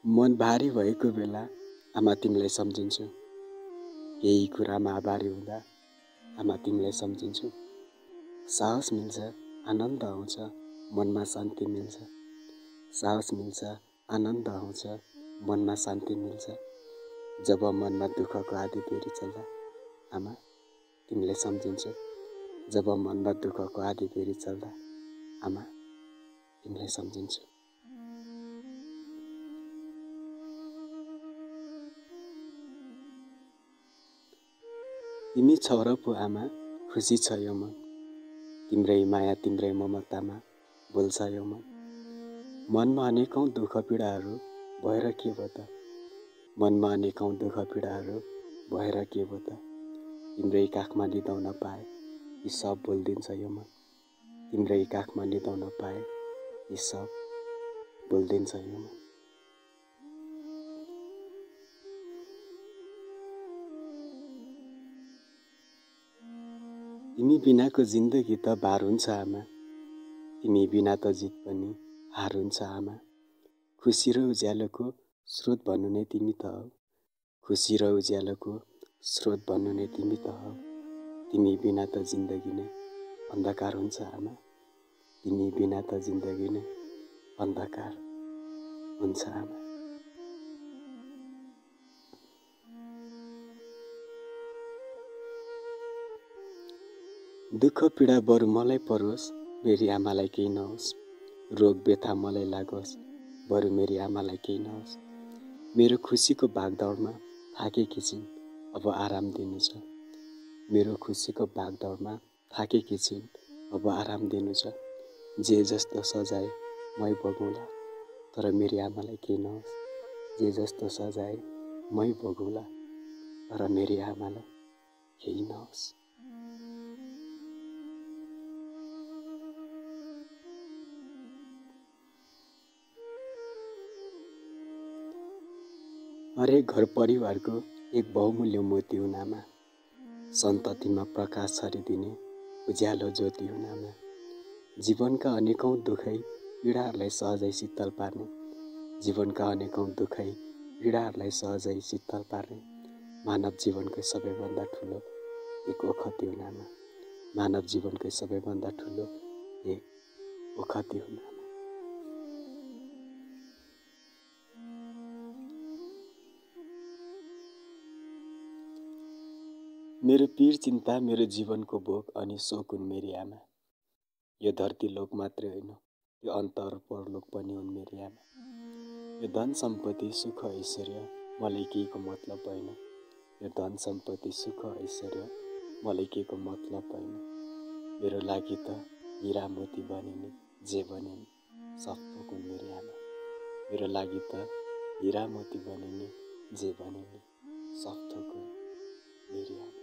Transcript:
मन भारी भएको बेला आमा तिमीलाई सम्झिन्छु। केही कुरामा आभारी हुँदा आमा तिमीलाई सम्झिन्छु। साहस मिल्छ, आनन्द आउँछ, मनमा शान्ति मिल्छ। साहस मिल्छ, आनन्द आउँछ, मनमा शान्ति मिल्छ। जब मनमा दुःखको आधी बेरी चल्दा आमा तिमीलाई सम्झिन्छु। जब मनमा दुःखको आधी बेरी चल्दा आमा तिमीलाई सम्झिन्छु। तिमी छौ र पो आमा, खुसी छ यो मन। तिम्रै माया तिम्रै ममतामा बोल्छ यो मन। मनमा अनेकौं दुःख पीडाहरू भएर के भो त। मनमा अनेकौं दुःख पीडाहरू भएर के भो त। तिम्रै काखमा निदाउन पाए यी सब बोलिदिन्छ यो मन। तिम्रै काखमा निदाउन पाए यी सब बोलिदिन्छ यो मन। तिमी बिनाको जिन्दगी त भार हुन्छ आमा। तिमी बिना त जित पनि हार हुन्छ आमा। खुसी र उज्यालोको स्रोत भन्नु नै तिमी त हौ। खुसी र उज्यालोको स्रोत भन्नु नै तिमी त हौ। तिमी बिना त जिन्दगी नै अन्धकार हुन्छ आमा। तिमी बिना त जिन्दगी नै अन्धकार हुन्छ आमा। दुःख पीडा बरु मलाई परोस्, मेरी आमालाई केही नहोस्। रोग व्यथा मलाई लागोस्, बरु मेरी आमालाई केही नहोस्। मेरो खुसीको भागदौडमा थाकेकी छिन्, अब आराम दिनु छ। मेरो खुसीको भागदौडमा थाकेकी छिन्, अब आराम दिनु छ। जे जस्तो सजाय मै भोगौँला, तर मेरी आमालाई केही नहोस्। जे जस्तो सजाय मै भोगौँला, तर मेरी आमालाई केही नहोस्। हरेक घर परिवारको एक बहुमूल्य मोती हुन् आमा। सन्ततिमा प्रकाश छरिदिने उज्यालो ज्योति हुन् आमा। जीवनका अनेकौं दुखै पीडाहरूलाई सहजै शीतल पार्ने, जीवनका अनेकौं दुखै पीडाहरूलाई सहजै शीतल पार्ने मानव जीवनकै सबैभन्दा ठुलो एक ओखती हुन् आमा। मानव जीवनकै सबैभन्दा ठुलो एक ओखती हुन् आमा। मेरो पीर चिन्ता मेरो जीवनको भोग अनि शोक हुन् मेरी आमा। यो धरती लोक मात्रै होइन, यो अन्तर परलोक पनि हुन् मेरी आमा। यो धन सम्पत्ति सुख ऐश्वर्य मलाई केहीको मतलब होइन। यो धन सम्पत्ति सुख ऐश्वर्य मलाई केहीको मतलब होइन। मेरो लागि त हिरा मोती बनिने जे बने नि सब थोक हुन् मेरी आमा। मेरो लागि त हिरा मोती बनिने जे बने नि सब थोक हुन् मेरी आमा।